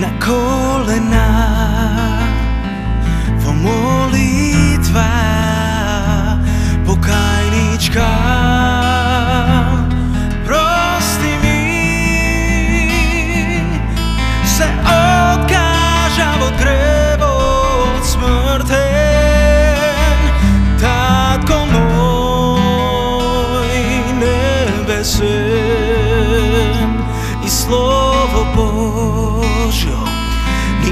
na kolena, vo molitva pokajnička. Prosti mi se odkážam od grevot smrten. Tatko môj nebesen i slovo Božjo mi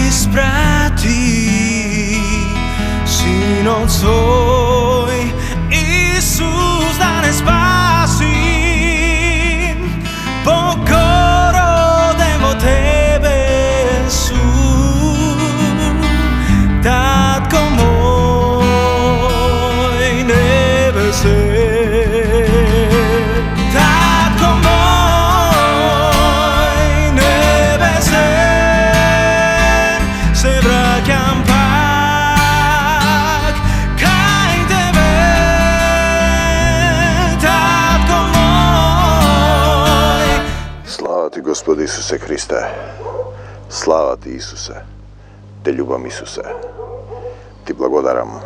isprati. Synoc svoj Isus da ne spasim, pokorodem od tebe su. Tatko môj nebesen, Tatko môj nebesen, se vraťam pak kaj tebe. Tatko môj. Slava ti, Gospod Isuse Hriste, slava ti, Isuse, te ljubam, Isuse, ti blagodaram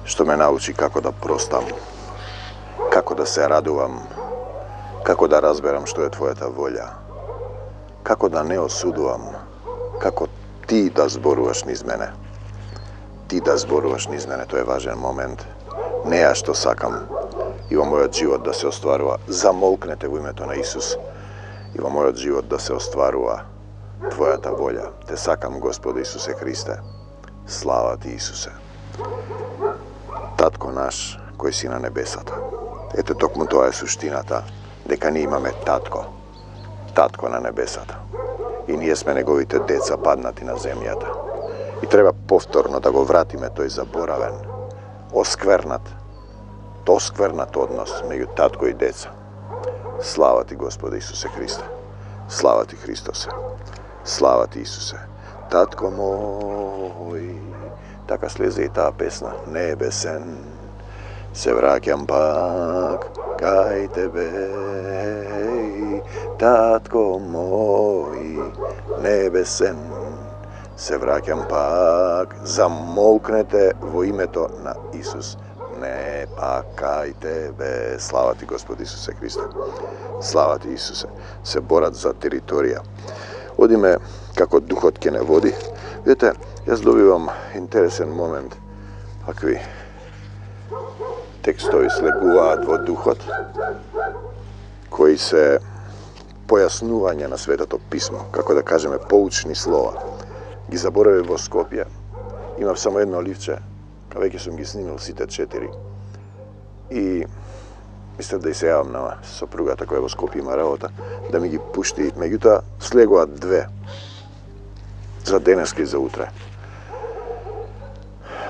što me nauči kako da prostam, kako da se radujem, kako da razberam što je tvoja ta volja, kako da ne osudujem, kako ti da zboruvaš niz mene. Ti da zboruvaš niz mene, to je važan moment. Ne ja što sakam, iva moj život da se ostvaruva, zamolknete u ime to na Isus, iva moj život da se ostvaruva tvoja ta volja. Te sakam, Gospode Isuse Hriste, slava ti, Isuse. Tatko naš koji si na nebesata. Ето токму тоа е суштината, дека ние имаме татко на небесата. И ние сме неговите деца паднати на земјата. И треба повторно да го вратиме тој заборавен, осквернат однос меѓу татко и деца. Слава ти, Господе Исусе Христе. Слава ти, Христосе. Слава ти, Исусе. Татко мој, така слезе и таа песна, небесен, се враќам пак кај тебе. Татко мој, небесен, се враќам пак. Замолкнете во името на Исус. Не пак кај тебе. Слава ти, Господ Исусе Христе. Слава ти, Исусе. Се борат за територија. Одиме како духот ќе не води. Видите, јас добивам интересен момент. Какви текстови слегуваат во духот, кои се појаснување на Светото Писмо, како да кажеме поучни слова. Ги заборавив во Скопје. Имав само едно ливче, кај веќе сум ги снимил сите 4. И мислев да и се јавам на сопругата која во Скопје има работа, да ми ги пушти. Меѓутоа, слегуваат 2. За денеска и за утре.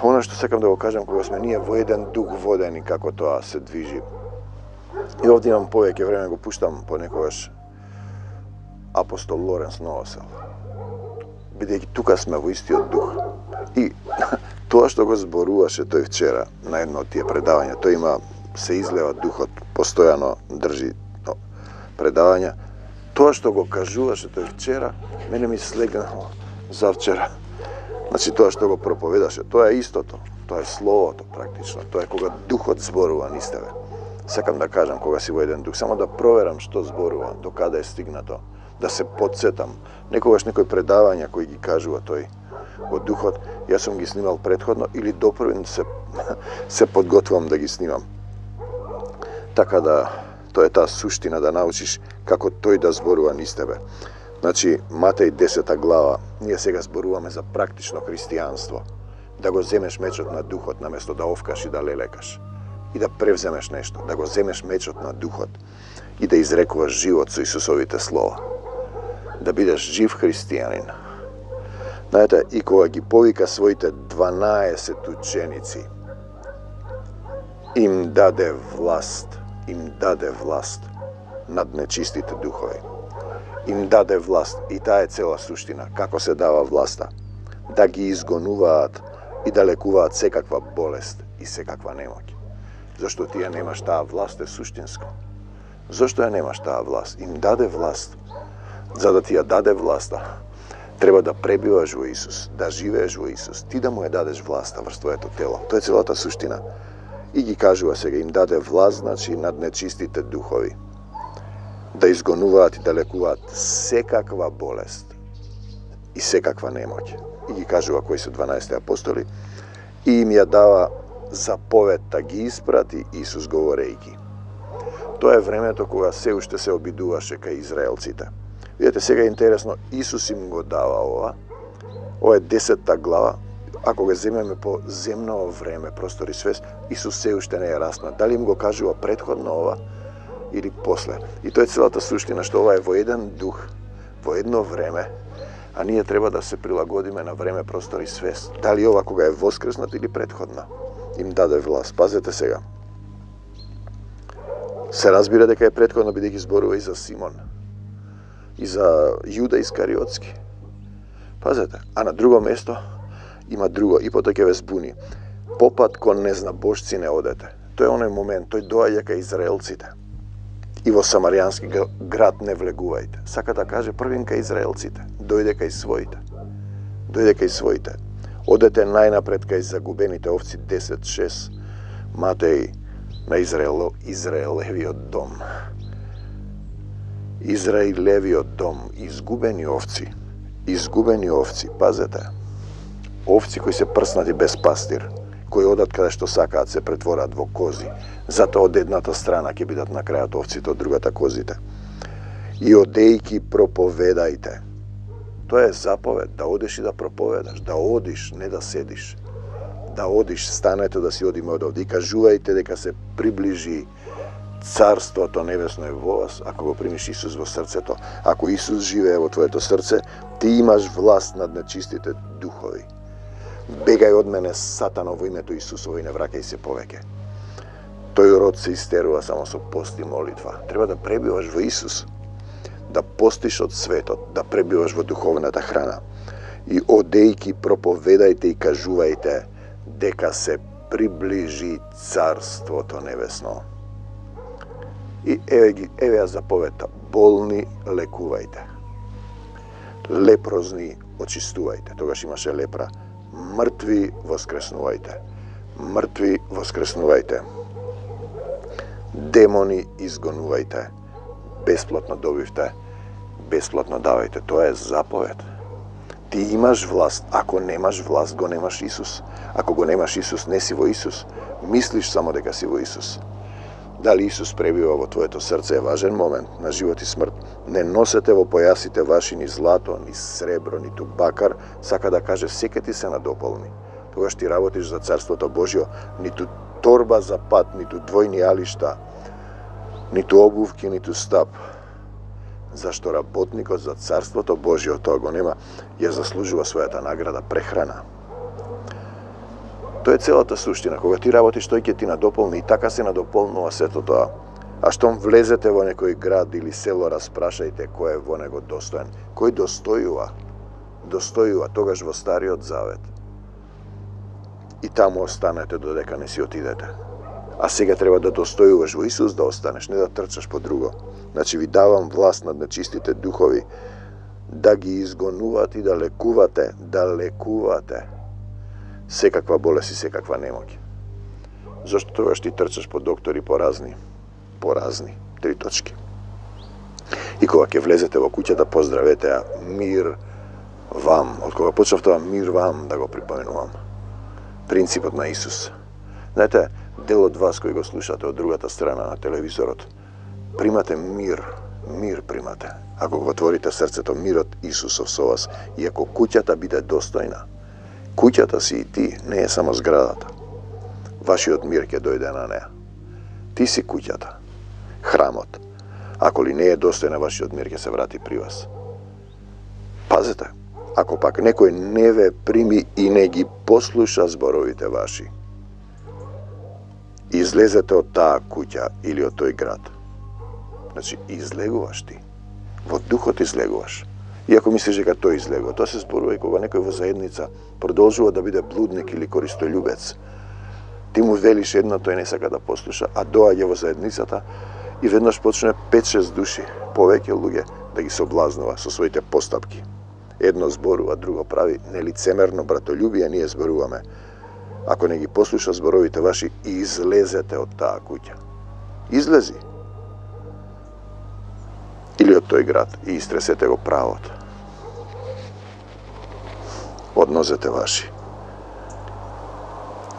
Оно што сакам да го кажам, кога сме ние во еден дух водени, како тоа се движи. И овде имам повеќе време, го пуштам понекогаш апостол Лоренс Новосел. Бидејќи тука сме во истиот дух. И тоа што го зборуваше тој вчера на едно од тие предавања, тој има, се излева духот, постојано држи предавања. Тоа што го кажуваше тој вчера, мене ми слегнало за вчера. Значи, тоа што го проповедаше, тоа е истото. Тоа е словото, практично. Тоа е кога духот зборува низ тебе. Сакам да кажам, кога си во еден дух, само да проверам што зборува, до каде е стигнато, да се подсетам. Некогаш некои предавања кои ги кажува тој во духот, јас сум ги снимал претходно или допрвен се подготвувам да ги снимам. Така да, тоа е таа суштина да научиш како тој да зборува низ тебе. Значи, Матеј 10 глава, ние сега зборуваме за практично христијанство. Да го земеш мечот на духот, наместо да овкаш и да лелекаш. И да превземеш нешто, да го земеш мечот на духот и да изрекуваш живот со Исусовите слова. Да бидеш жив христијанин. Знаете, и кога ги повика своите 12 ученици, им даде власт над нечистите духови. Им даде власт, и таа е цела суштина. Како се дава власта? Да ги изгонуваат и да лекуваат секаква болест и секаква немоќ. Зашто ти ја немаш таа власт е суштинско. Зошто ја немаш таа власт? Им даде власт. За да ти ја даде власта, треба да пребиваш во Исус, да живееш во Исус, ти да му ја дадеш власта врз твоето тело. Тоа е целата суштина. И ги кажува сега, им даде власт, значи над нечистите духови, да изгонуваат и да лекуваат секаква болест и секаква немоќ. И ги кажува кои се 12 апостоли, и им ја дава заповедта, ги испрати Исус говорејќи. Тоа е времето кога се уште се обидуваше кај израелците. Видете, сега е интересно, Исус им го дава ова. Ова е 10-та глава. Ако го земеме по земно време, простор и свест, Исус се уште не е распнат. Дали им го кажува предходно ова или после? И тоа е целата суштина, што ова е во еден дух, во едно време, а ние треба да се прилагодиме на време, простор и свест. Дали ова кога е воскреснат или предходна? Им даде власт. Пазете сега. Се разбира дека е предходно, бидејќи зборува и за Симон, и за Јуда Искариотски. Пазете. А на друго место има друго, и потоа ќе ве збуни. Попат кон незнабожци не одете. Тој е оној момент, тој доаѓа кај израелците. И во самаријански град не влегувајте. Сака да каже првин кај израелците. Дојде кај своите. Дојде кај своите. Одете најнапред кај загубените овци 10:6. Матеј на Израелевиот дом. Израилевиот дом, изгубени овци. Изгубени овци, пазете. Овци кои се прснати без пастир, кои одат каде што сакаат, се претворат во кози. Затоа од едната страна ќе бидат на крајот овците, од другата козите. И одејки проповедајте. Тоа е заповед, да одиш и да проповедаш, да одиш, не да седиш. Да одиш, станете да си одиме од овде и кажувајте дека се приближи Царството небесно е во вас, ако го примиш Исус во срцето. Ако Исус живее во твоето срце, ти имаш власт над нечистите духови. Бегај од мене, Сатано, во името Исусово, и не враќај се повеќе. Тој род се истерува само со пост и молитва. Треба да пребиваш во Исус, да постиш од светот, да пребиваш во духовната храна. И одејки проповедајте и кажувајте дека се приближи Царството небесно. И еве ја заповедта: болни лекувајте, лепрозни очистувајте, тогаш имаше лепра, мртви воскреснувајте, мртви воскреснувајте, демони изгонувајте, бесплатно добивте, бесплатно давајте. Тоа е заповед. Ти имаш власт. Ако немаш власт, го немаш Исус. Ако го немаш Исус, не си во Исус. Мислиш само дека си во Исус. Дали Исус пребива во твоето срце е важен момент на живот и смрт. Не носете во појасите ваши ни злато, ни сребро, ниту бакар, сака да каже секај ти се надополни. Тогаш ти работиш за Царството Божјо, ниту торба за пат, ниту двојни алишта, ниту обувки, ниту стап. Зашто работникот за Царството Божјо, тоа го нема, ја заслужува својата награда, прехрана. Тоа е целата суштина. Кога ти работиш, тој ќе ти надополни, и така се надополнува сето тоа. А штом влезете во некој град или село, распрашајте кој е во него достоен. Кој достојува? Достојува, тогаш во Стариот Завет. И таму останете додека не си отидете. А сега треба да достојуваш во Исус да останеш, не да трчаш по друго. Значи ви давам власт над нечистите духови, да ги изгонувате и да лекувате секаква болест и секаква немоќ. Зашто тогаш ти трчаш по доктори по разни, 3 точки. И кога ќе влезете во куќата, поздравете ја: мир вам. Од кога почнав тоа мир вам да го припоменувам. Принципот на Исус. Знаете, дел од вас кои го слушате од другата страна на телевизорот, примате мир примате. Ако го отворите срцето, мирот Исусов со вас. И ако куќата биде достојна, куќата си и ти, не е само зградата. Вашиот мир ќе дојде на неа. Ти си куќата, храмот. Ако ли не е достојна, вашиот мир ќе се врати при вас. Пазете, ако пак некој не ве прими и не ги послуша зборовите ваши, излезете од таа куќа или од тој град. Значи, излегуваш ти. Во духот излегуваш. Иако мислиш дека тој излегува, тоа се зборува и кога некој во заедница продолжува да биде блудник или користољубец. Ти му велиш едно, тој не сака да послуша, а доаѓа во заедницата и веднаш почне 5-6 души, повеќе луѓе, да ги соблазнува со своите постапки. Едно зборува, друго прави, нелицемерно братолюбие ние зборуваме. Ако не ги послуша зборовите ваши, излезете од таа куќа. Излези. Или од тој град и истресете го правот. Од нозете ваши.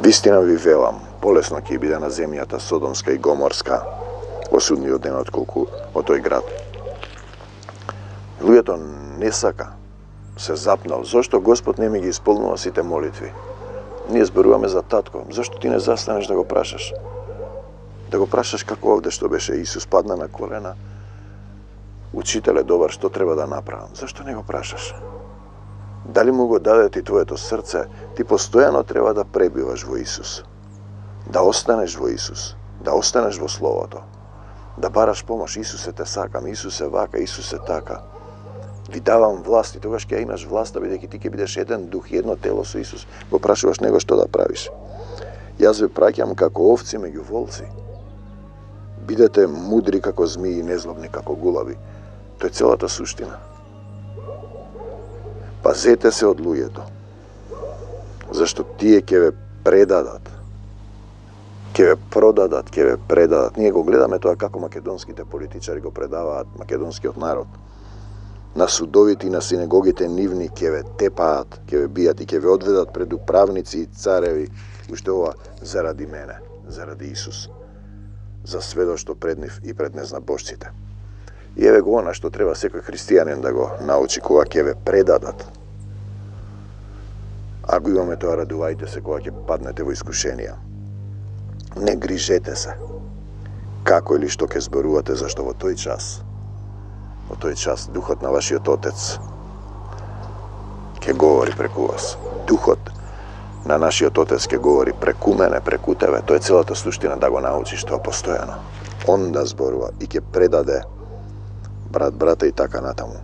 Вистина ви велам, полесно ќе биде на земјата Содомска и Гоморска во судниот ден отколку од тој град. Луѓето не сака, се запнал. Зошто Господ не ми ги исполнува сите молитви? Ние зборуваме за татко. Зошто ти не застанеш да го прашаш? Да го прашаш како овде што беше Исус падна на колена. Учителе добар, што треба да направам? Зашто не го прашаш? Дали му го даде ти твоето срце? Ти постојано треба да пребиваш во Исус. Да останеш во Исус. Да останеш во Словото. Да бараш помош. Исусе те сакам. Исусе вака. Исусе така. Ви давам власт и тогаш ќе имаш власта, бидејќи ти ќе бидеш еден дух и едно тело со Исус. Го прашуваш него што да правиш. Јас ве праќам како овци меѓу волци. Бидете мудри како змии и незлобни како гулави. Тоа е целата суштина. Пазете се од луѓето. Зашто тие ќе ве предадат. Ќе ве продадат, ќе ве предадат. Ние го гледаме тоа како македонските политичари го предаваат македонскиот народ. На судовите и на синагогите нивни ќе ве тепаат, ќе ве бијат и ќе ве одведат пред управници и цареви. Уште ова заради мене, заради Исус. За сведоштво пред нив и пред незнабожците. И еве го она што треба секој христијанин да го научи кога ќе ве предадат. Ако имаме тоа, радувајте се кога ќе паднете во искушенија. Не грижете се. Како или што ќе зборувате, зашто во тој час Духот на вашиот Отец ќе говори преку вас. Духот на нашиот Отец ќе говори преку мене, преку тебе. Тоа е целата суштина, да го научиш тоа постојано. Он да зборува и ќе предаде брат брата и така натаму.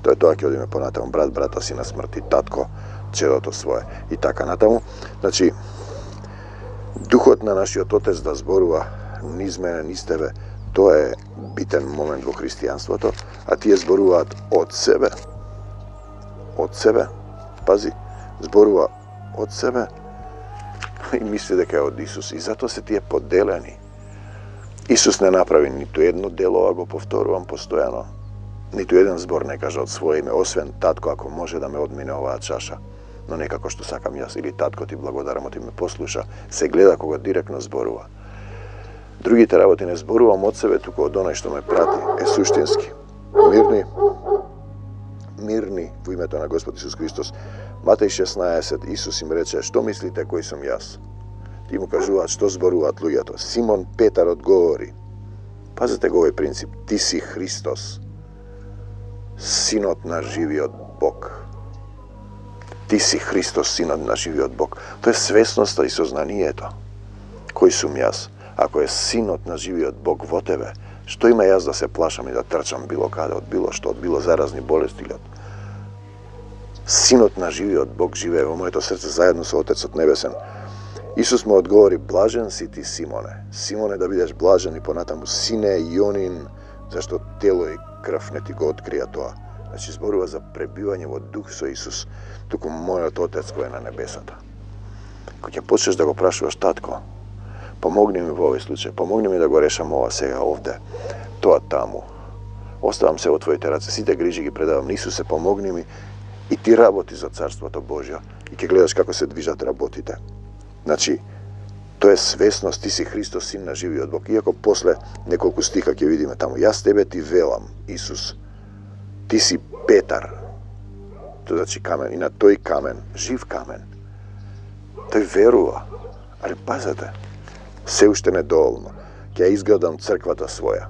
Тоа е тоа, ќе одиме понатаму. Брат брата си на смрт и татко чедото свое и така натаму. Значи, Духот на нашиот Отец да зборува низ мене, низ тебе, тоа е битен момент во христијанството, а тие зборуваат од себе. Од себе. Пази, зборува од себе и мисли дека е од Исус. И затоа се тие поделени. Исус не направи ниту едно дело, а го повторувам постојано. Ниту еден збор не кажа од свое име, освен татко, ако може да ме одмине оваа чаша. Но не како што сакам јас, или татко ти благодарам, ти ме послуша. Се гледа кога директно зборува. Другите работи не зборувам од себе, туку од оној што ме прати. Е суштински. Мирни во името на Господ Исус Христос. Матеј 16, Исус им рече, што мислите кој сум јас? Ти му кажуваат што зборуваат луѓето. Симон Петар одговори. Пазете го овој принцип. Ти си Христос, Синот на живиот Бог. Ти си Христос, Синот на живиот Бог. Тоа е свесноста и сознанието. Кој сум јас? Ако е Синот на живиот Бог во тебе, што има јас да се плашам и да трчам било каде, од било што, од било заразни болести или од... Синот на живиот Бог живее во моето срце заедно со Отецот Небесен. Исус му одговори, блажен си ти, Симоне. Симоне, да бидеш блажен и понатаму сине Јонин, зашто тело и крв не ти го открија тоа. Значи, зборува за пребивање во дух со Исус, туку мојот Отец кој е на небесата. Кога ќе почнеш да го прашуваш, татко, помогни ми во овој случај, помогни ми да го решам ова сега овде, тоа таму. Оставам се во твоите раце, сите грижи ги предавам на Исусе, помогни ми и ти работи за Царството Божјо и ќе гледаш како се движат работите. Значи, тоа е свесност, ти си Христос, Син на живиот Бог. Иако после неколку стиха ќе видиме таму, јас тебе ти велам, Исус, ти си Петар, тоа значи камен, и на тој камен, жив камен, тој верува, али пазете, се уште недоволно, ќе ја изградам црквата своја.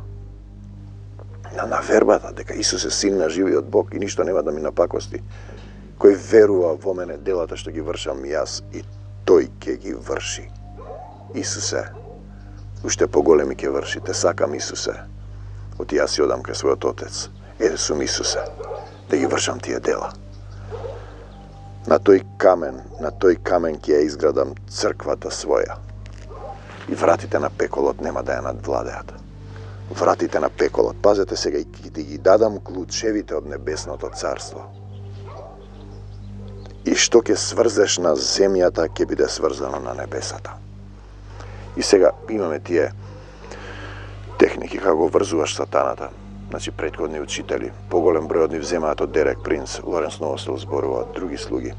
На вербата дека Исус е Син на живиот Бог и ништо нема да ми напакости. Кој верува во мене, делата што ги вршам јас, и тој ќе ги врши. Исусе, уште поголеми ќе врши, те сакам, Исусе. Оти јас си одам кај својот Отец. Еде сум, Исусе, да ги вршам тие дела. На тој камен ќе ја изградам црквата своја. И вратите на пеколот нема да ја надвладеат. вратите на пеколот. Пазете сега, и ти ги дадам клучевите од небесното царство. И што ќе сврзеш на земјата, ќе биде сврзано на небесата. И сега имаме тие техники како врзуваш сатаната. Значи, претходни учители, поголем број од нив земаат од Дерек Принц, Лоренс Ноусел зборуваат, други слуги.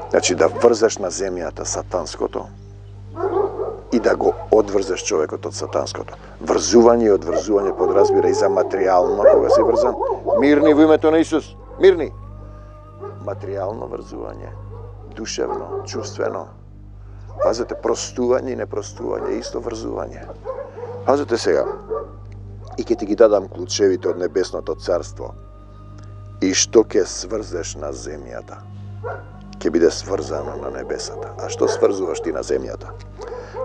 Значи, да врзаш на земјата сатанското и да го одврзеш човекот од сатанското. Врзување и одврзување подразбира и за материјално, кога си врзан. Мирни во името на Исус, мирни! Материјално врзување, душевно, чувствено. Пазете, простување и непростување, исто врзување. Пазете сега, и ќе ти ги дадам клучевите од небесното царство. И што ќе сврзеш на земјата, ќе биде сврзано на небесата. А што сврзуваш ти на земјата?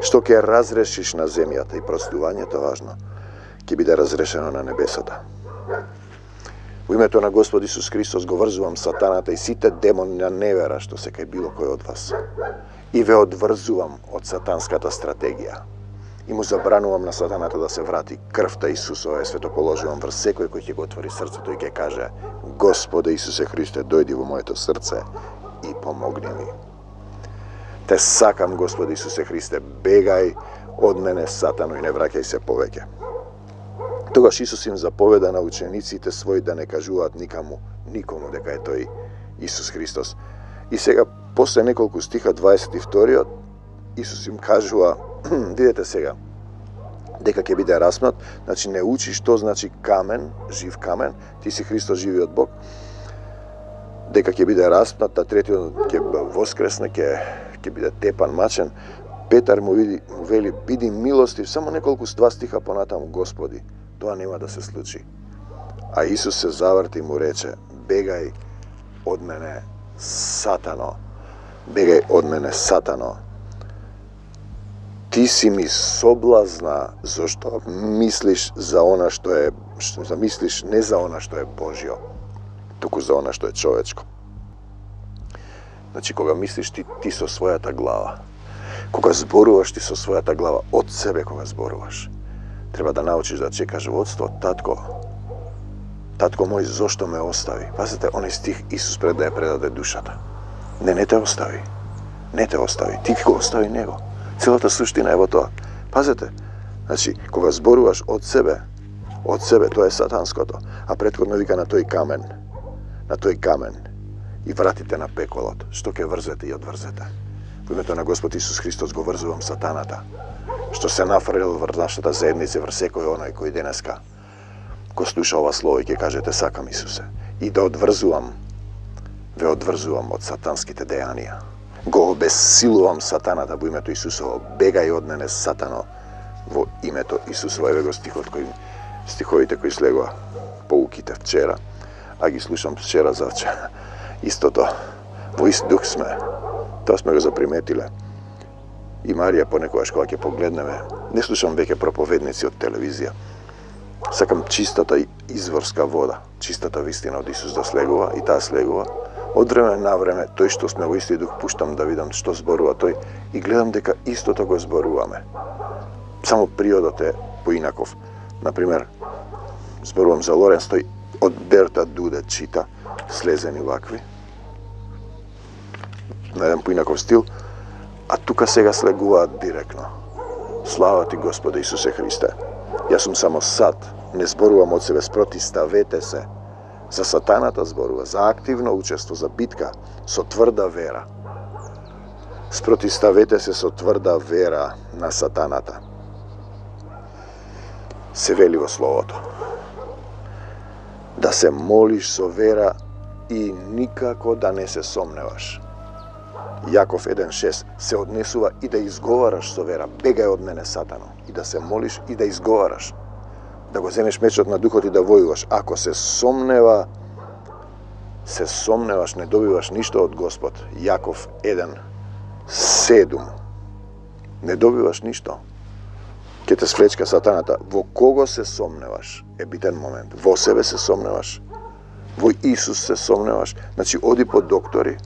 Што ќе разрешиш на земјата, и простувањето важно, ќе биде разрешено на небесата. Во името на Господ Исус Христос го врзувам сатаната и сите демони на невера што се кај било кој од вас. И ве одврзувам од сатанската стратегија. И му забранувам на сатаната да се врати. Крвта Исусова е светоположувам врз секој кој ќе го отвори срцето и ќе каже: Господе Исусе Христе, дојди во моето срце и помогни ми. Те сакам, Господи Исусе Христе, бегај од мене, сатано, и не враќај се повеќе. Тогаш Исус им заповеда на учениците своји да не кажуваат никому дека е тој Исус Христос. И сега, после неколку стиха, 22-иот, Исус им кажува, видете сега, дека ќе биде распнат, значи не учи што значи камен, жив камен, ти си Христос живиот Бог, дека ќе биде распнат, а третиот ќе воскресне, ќе биде тепан, мачен. Петар му вели, биди милостив, само неколку два стиха понатаму, Господи, тоа нема да се случи. А Исус се заврти и му рече: бегај од мене, сатано, бегај од мене, сатано. Ти си ми соблазна, зашто мислиш за она што е, мислиш не за она што е Божјо, туку за она што е човечко. Значи, кога мислиш ти со својата глава, кога зборуваш ти со својата глава, од себе кога зборуваш, треба да научиш да чекаш водство. Татко мој, зошто ме остави? Пазите, оној стих Исус пред да ја предаде душата. Не те остави. Не те остави. Ти го остави него. Целата суштина е во тоа. Пазете, значи, кога зборуваш од себе, тоа е сатанското. А претходно вика на тој камен, и вратите на пеколот, што ќе врзете и одврзете. Во името на Господ Исус Христос го врзувам сатаната, што се нафрелил врз нашата заедница, врз секој оној кој денеска го слуша ова слово и ќе каже: те сакам, Исусе. И да ве одврзувам од сатанските дејанија. Го обесилувам сатаната во името Исусово. Бегај од мене, сатано, во името Исусово. Еве го стиховите кои слегува, поуките вчера, а ги слушам вчера за вчера. Истото, во ист дух сме. Тоа сме го заприметиле. И Марија понекогаш кога ќе погледнеме, не слушам веќе проповедници од телевизија. Сакам чистата изворска вода, чистата вистина од Исус да слегува, и таа слегува. Од време на време, тој што сме во исти дух, пуштам да видам што зборува тој и гледам дека истото го зборуваме. Само приодот е поинаков. Например, зборувам за Лоренс, тој од Берта Дуде чита, слезени вакви, на еден поинаков стил, а тука сега слегуваат директно. Слава ти, Господе Исусе Христе. Јас сум само сат, не зборувам од себе, спротиставете се. За сатаната зборува, за активно учество, за битка со тврда вера. Спротиставете се со тврда вера на сатаната. Се вели во словото. Да се молиш со вера и никако да не се сомневаш. Јаков 1.6 се однесува и да изговараш со вера. Бегај од мене, сатано. И да се молиш и да изговараш. Да го земеш мечот на духот и да војуваш. Ако се сомневаш, не добиваш ништо од Господ. Јаков 1.7. Не добиваш ништо. Ке те сфлечка сатаната. Во кого се сомневаш? Е битен момент. Во себе се сомневаш. Во Исус се сомневаш. Значи, оди по доктори.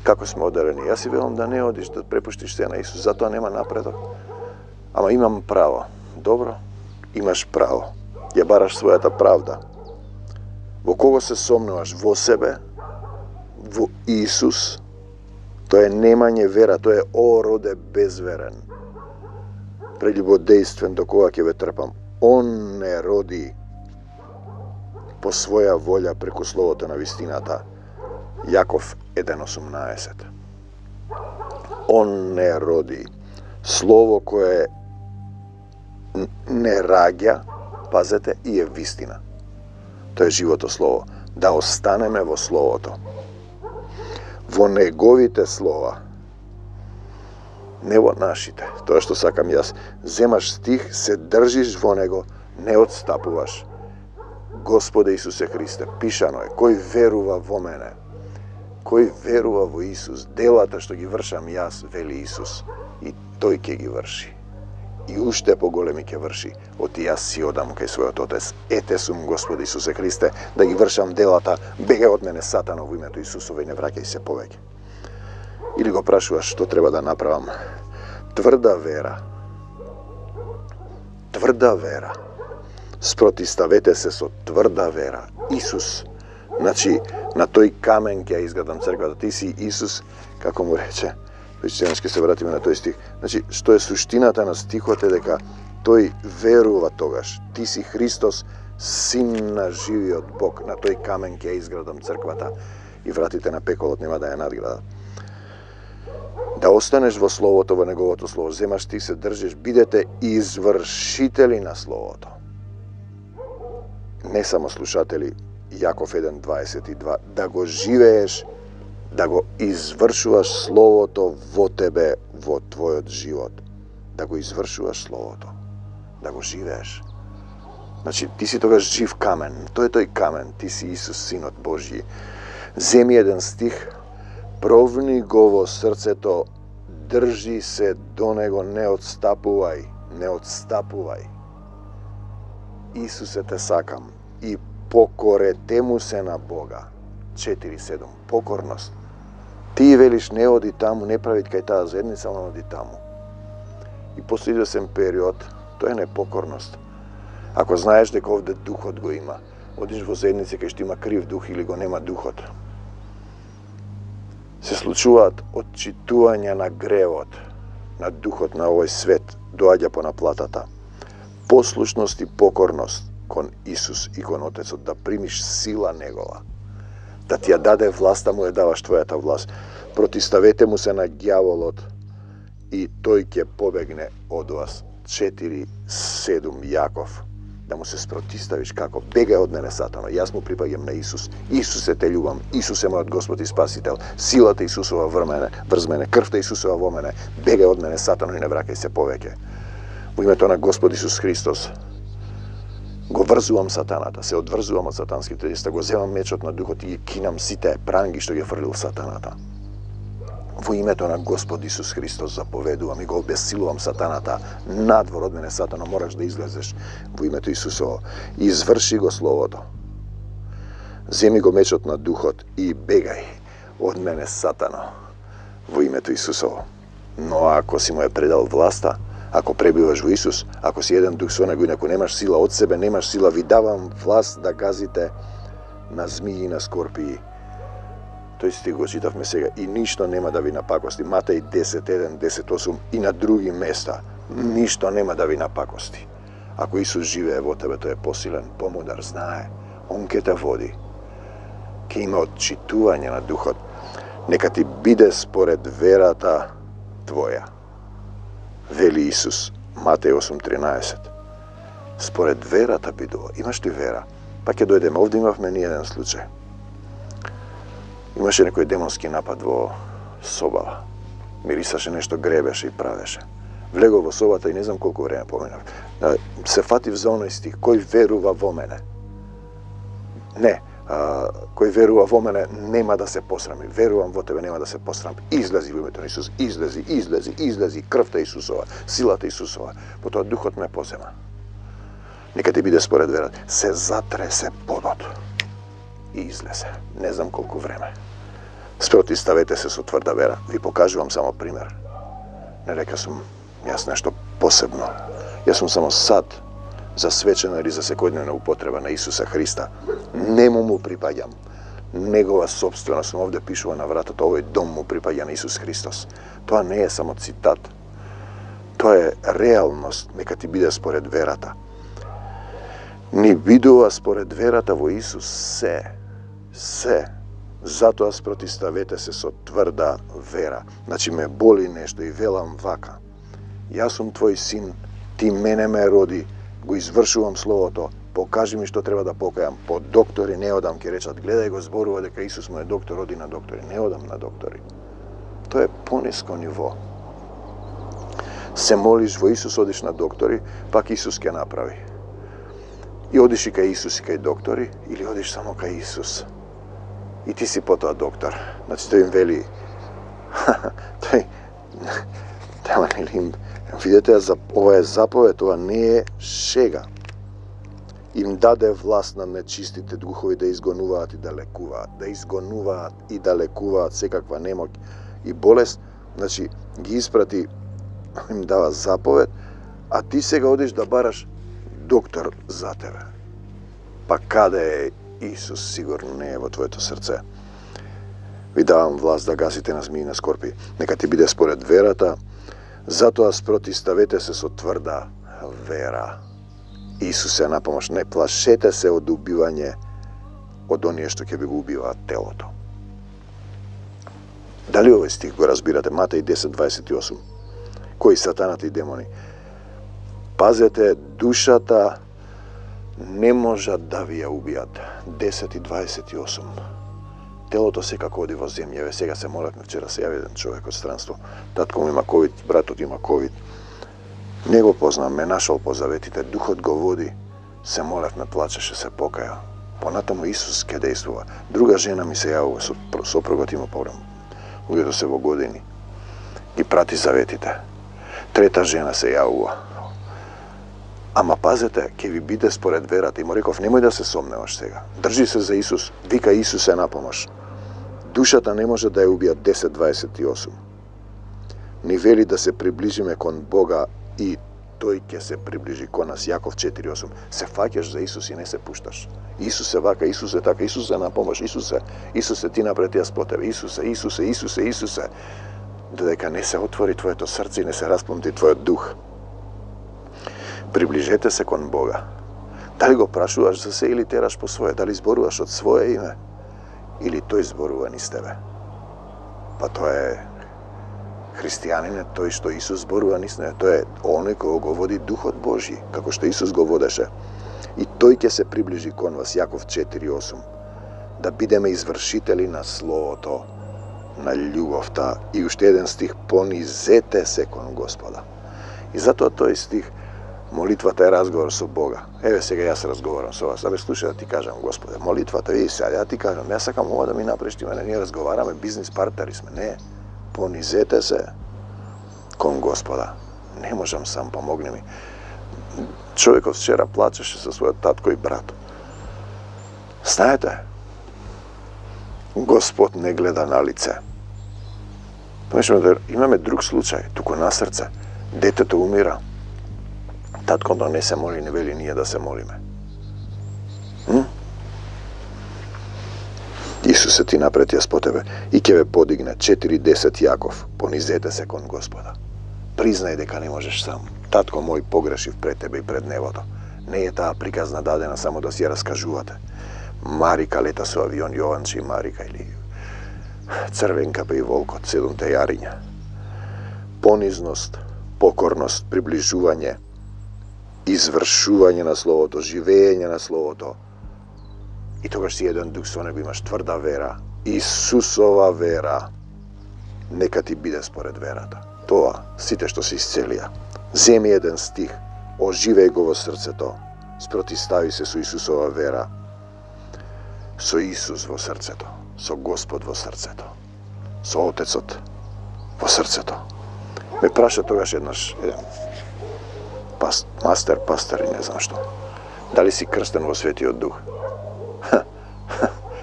Како сме одарени? Јас си велам да не одиш, да препуштиш се на Исус, затоа нема напредок. Ама имам право. Добро, имаш право. Ја бараш својата правда. Во кого се сомнуваш? Во себе? Во Исус? Тоа е немање вера, тоа е ороде безверен. Прелюбодејствен до кога ќе ве трпам. Он не роди по своја волја преку словото на вистината. Јаков 1.18. Он не роди. Слово кое не раѓа, пазете, и е вистина. Тоа е живото слово. Да останеме во словото. Во неговите слова. Не во нашите. Тоа што сакам јас. Земаш стих, се држиш во него, не отстапуваш. Господе Исусе Христе, пишано е, кој верува во мене, кој верува во Исус, делата што ги вршам јас, вели Исус, и тој ќе ги врши. И уште поголеми ќе врши, оти јас си одам кај својот Отец. Ете сум, Господи Исусе Христе, да ги вршам делата, бегај од мене Сатано во името Исусово и не враќај се повеќе. Или го прашуваш што треба да направам? Тврда вера. Тврда вера. Спротиставете се со тврда вера. Исус. Значи, на тој камен ќе ја изградам црквата. Ти си Исус, како му рече. Ќе се вратиме на тој стих. Значи, што е суштината на стихот е дека тој верува тогаш. Ти си Христос, син на живиот Бог. На тој камен ќе ја изградам црквата и вратите на пеколот нема да ја надградат. Да останеш во Словото, во неговото Слово. Земаш ти се држиш, бидете извршители на Словото. Не само слушатели, Јаков 1.22, да го живееш, да го извршуваш Словото во тебе, во твојот живот. Да го извршуваш Словото, да го живееш. Значи, ти си тогаш жив камен, тој е тој камен, ти си Исус, Синот Божји. Земи еден стих, провни го во срцето, држи се до него, не отстапувај, не отстапувај. Исусе, те сакам, и покорете му се на Бога. 4.7. Покорност. Ти велиш, не оди таму, не прави кај таа заедница, но оди таму. И после извесен период, тоа е непокорност. Ако знаеш дека овде духот го има, одиш во заедница кај што има крив дух или го нема духот. Се случуваат отчитување на гревот, на духот на овој свет, доаѓа по наплатата. Послушност и покорност кон Исус и кон Отецот, да примиш сила Негова, да ти ја даде власта, му ја даваш твојата власт. Протиставете му се на ѓаволот и тој ќе побегне од вас. 4.7 Јаков. Да му се спротиставиш како? Бегај од мене, Сатано. Јас му припаѓам на Исус. Исусе, те љубам. Исус е мојот Господ и Спасител. Силата Исусова врз мене, крвта Исусова во мене. Бегај од мене, Сатано, и не враќај се повеќе. Во името на Господ Исус Христос го врзувам сатаната, се одврзувам од сатанските диста, го земам мечот на духот и ги кинам сите пранги што ги фрлил сатаната. Во името на Господ Исус Христос заповедувам и го обесилувам сатаната. Надвор од мене, Сатано, мораш да излезеш во името Исусово. Изврши го Словото. Земи го мечот на духот и бегај од мене, Сатано, во името Исусово. Но ако си му е предал власта, ако пребиваш во Исус, ако си еден дух со него и ако немаш сила од себе, немаш сила, ви давам власт да газите на змии и на скорпии. Тој стих го читавме сега. И ништо нема да ви напакости. Матеј 10.1, 10.8 и на други места. Ништо нема да ви напакости. Ако Исус живее во тебе, тој е посилен, помудар, знае. Он ке те води. Ке има отчитување на духот. Нека ти биде според верата твоја. Вели Исус, Матеј 8.13. Според верата бидува. Имаш ли вера? Па ќе дојдеме. Овде имавме ни еден случај. Имаше некој демонски напад во собава. Мирисаше нешто, гребеше и правеше. Влегов во собата и не знам колку време поминав. Се фатив за оној стих. Кој верува во мене? Не. Кој верува во мене нема да се посрами. Верувам во тебе, нема да се посрам. Излези во името на Исус. Излези. Крвта Исусова, силата Исусова. Потоа духот ме позема. Нека ти биде според верата. Се затресе подот. И излезе. Не знам колку време. Спротиставете се со тврда вера. Ви покажувам само пример. Не река сум јас нешто посебно. Јас сум само сад за свечена или за секојдневна употреба на Исуса Христа. Нему му припаѓам. Негова собственост, овде пишува на вратата, овој дом му припаѓа на Исус Христос. Тоа не е само цитат. Тоа е реалност, нека ти биде според верата. Ни бидува според верата во Исус се. Затоа спротиставете се со тврда вера. Значи ме боли нешто и велам вака. Јас сум твој син, ти мене ме роди, го извршувам словото, покажи ми што треба да покајам. По доктори не одам, ќе речат, гледај го зборува дека Исус му е доктор, оди на доктори. Не одам на доктори. Тоа е пониско ниво. Се молиш во Исус, одиш на доктори, пак Исус ќе направи. И одиш и кај Исус и кај доктори, или одиш само кај Исус. И ти си потоа доктор. Значи тој им вели, видете, ова е заповед, ова не е шега. Им даде власт на нечистите духови да изгонуваат и да лекуваат. Да изгонуваат и да лекуваат секаква немоќ и болест. Значи, ги испрати, им дава заповед, а ти сега одиш да бараш доктор за тебе. Па каде е Исус? Сигурно не е во твоето срце. Ви давам власт да гасите на змии и на скорпи. Нека ти биде според верата, затоа спротиставете се со тврда вера. Исус е на помош. Не плашете се од убивање од оние што ќе ви го убиваат телото. Дали овој стих го разбирате? Матеј 10:28. Кои сатаната и демони? Пазете, душата не можат да ви ја убијат. 10:28. Телото секако оди во земја. Сега се молевме, вчера се јави еден човек од странство. Татко му има ковид, братот има ковид. Не го познам, ме нашол по заветите, духот го води. Се молевме, плачеше, се покаја. Понатаму Исус ке действува. Друга жена ми се јавува, сопругот има проблем. Луѓето се во години. Ги прати заветите. Трета жена се јавува. Ама пазете, ќе ви биде според верата. И му реков, немој да се сомневаш сега. Држи се за Исус. Вика, Исус е на помош. Душата не може да ја убија. 10:28. Ни вели да се приближиме кон Бога и тој ќе се приближи кон нас. Јаков 4:8. Се фаќаш за Исус и не се пушташ. Исус е вака, Исус е така, Исус е на помош, Исусе, ти напред јас по тебе. Исусе. Додека не се отвори твоето срце и не се распломти твојот дух. Приближете се кон Бога. Дали го прашуваш за се или тераш по свое? Дали зборуваш од свое име? Или тој зборува низ тебе? Па тоа е христијанин, тој што Исус зборува низ него. Тоа е оној кој го води Духот Божи, како што Исус го водеше. И тој ќе се приближи кон вас, Јаков 4:8. Да бидеме извршители на Словото, на љубовта. И уште еден стих, понизете се кон Господа. И затоа тој стих, молитвата е разговор со Бога. Еве сега јас разговарам со вас. Абе слушај да ти кажам, Господе, молитвата, види сега, ја ти кажам, јас сакам ова да ми направиш, ти мене, ние разговараме, бизнис партнери сме, не. Понизете се кон Господа. Не можам сам, помогни ми. Човекот вчера плачеше со својот татко и брат. Знаете, Господ не гледа на лице. Имаме друг случај, туку на срце. Детето умира. Таткото не се моли, не вели ние да се молиме. Исусе, ти напред јас по тебе и ќе ве подигне. 4:10 Јаков. Понизете се кон Господа. Признај дека не можеш сам. Татко мој, погрешив пред тебе и пред небото. Не е таа приказна дадена само да си ја раскажувате. Марика лета со авион, Јованче и Марика, или Црвенка и волкот, 7 јариња. Понизност, покорност, приближување, извршување на Словото, живење на Словото. И тогаш си еден дух со него, имаш тврда вера, Исусова вера. Нека ти биде според верата. Тоа, сите што се исцелија. Земи еден стих, оживеј го во срцето, спротистави се со Исусова вера, со Исус во срцето, со Господ во срцето, со Отецот во срцето. Ме праша тогаш еднаш еден пастор и не знам што. Дали си крстен во Светиот Дух?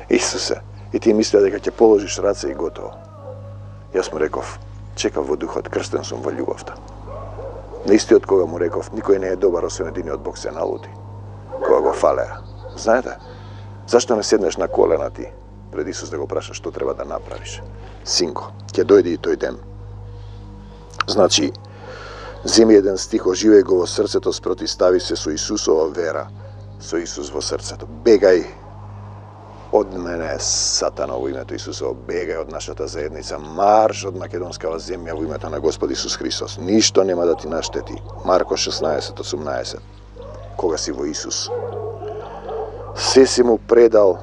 Исусе, и ти мислеа дека ќе положиш раце и готово. Јас му реков, чекав во Духот, крстен сум во љубовта. На истиот кога му реков, никој не е добар освен единиот Бог се налути, кога го фалеа. Знаете, зашто не седнеш на колена ти пред Исус да го прашаш што треба да направиш? Синко, ќе дојде и тој ден. Значи, земи еден стих, оживеј го во срцето, спротистави се со Исусова вера, со Исус во срцето. Бегај од мене, Сатана, во името Исусово, бегај од нашата заедница, марш од македонскава земја во името на Господ Исус Христос. Ништо нема да ти наштети. Марко 16:18. Кога си во Исус, се си му предал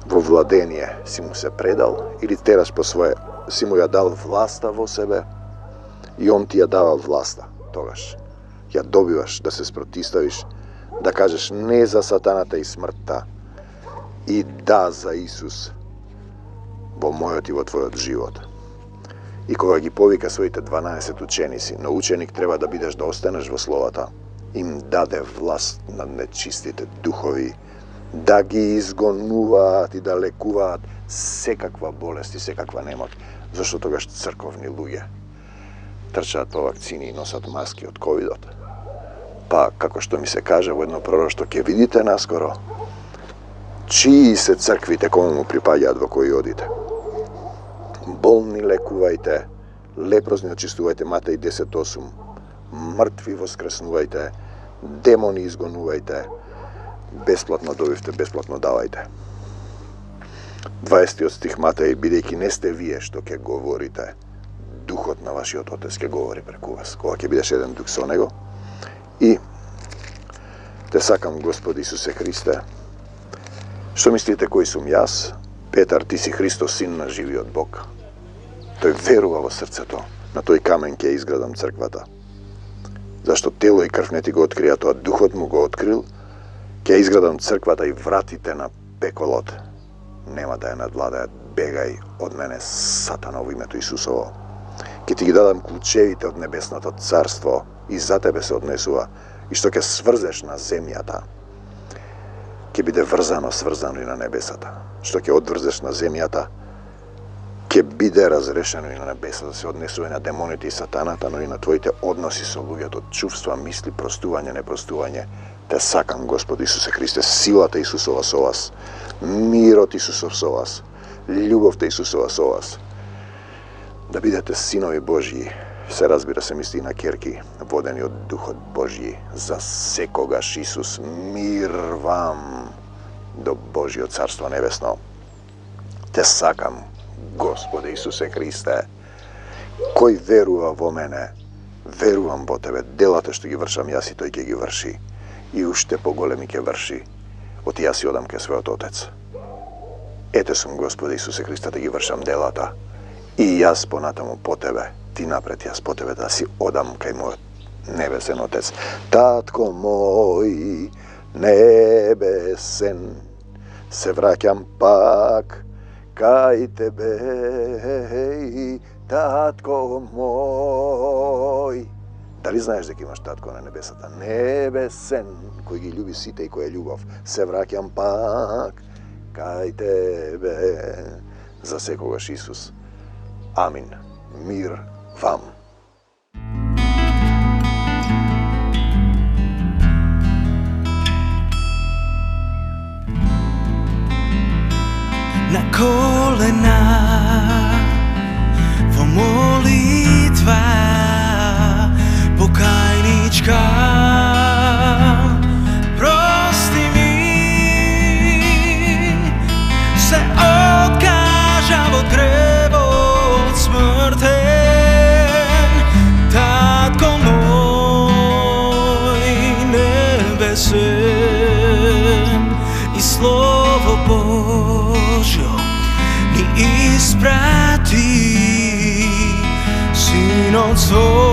во владение, си му се предал или тераш по свое, си му ја дал власта во себе и он ти ја дава власта. Тогаш ја добиваш да се спротиставиш, да кажеш не за сатаната и смртта и да за Исус во мојот и во твојот живот. И кога ги повика своите 12 ученици, но ученик треба да бидеш да останеш во Словата, им даде власт над нечистите духови, да ги изгонуваат и да лекуваат секаква болест и секаква немот, зашто тогаш црковни луѓе трчаат по вакцини и носат маски од ковидот. Па, како што ми се каже во едно пророштво, ќе видите наскоро чии се црквите кому му припаѓаат во кои одите. Болни лекувајте, лепрозни очистувајте, Матеј 10:8, мртви воскреснувајте, демони изгонувајте, бесплатно добивте, бесплатно давајте. 20 стих Матеј, бидејќи не сте вие што ќе говорите, Духот на вашиот Отец ќе говори преку вас, кога ќе бидеш еден дух со Него. И те сакам, Господи Исусе Христе, што мислите кој сум јас? Петар, ти си Христос, син на живиот Бог. Тој верува во срцето, на тој камен ќе изградам црквата. Зашто тело и крв не ти го открија тоа, Духот му го открил, ќе изградам црквата и вратите на пеколот нема да ја надвладаат. Бегај од мене, Сатана, во името Исусово. Ќе ти ги дадам клучевите од небесното царство и за тебе се однесува, и што ќе сврзеш на земјата, ќе биде врзано, сврзано и на небесата. Што ќе одврзеш на земјата, ќе биде разрешено и на небесата, се однесува и на демоните и сатаната, но и на твоите односи со луѓето, чувства, мисли, простување, непростување. Те сакам, Господи Исусе Христе, силата Исусова со вас, мирот Исусов со вас, љубовта Исусова со вас. Да бидете синови Божји, се разбира се мисли на керки, водени од Духот Божји, за секогаш Исус, мир вам до Божјиот Царство Небесно. Те сакам, Господе Исусе Христе, кој верува во мене, верувам во тебе, делата што ги вршам јас и тој ќе ги врши, и уште поголеми ќе врши, од јас и одам ке својот Отец. Ете сум, Господе Исусе Христе, да ги вршам делата, и јас понатаму по тебе, ти напред јас по тебе, да си одам кај мојот небесен Отец. Татко мој небесен, се враќам пак кај тебе, татко мој. Дали знаеш дека имаш татко на небесата? Небесен, кој ги љуби сите и кој е љубов. Се враќам пак кај тебе, за секогаш Исус. Амин. Мир вам. Na kolena во молитва покајничка, прости ми, се откажав од гревот смртен. Татко мој небесен, и Слово Божјо ни испрати, Синот свој.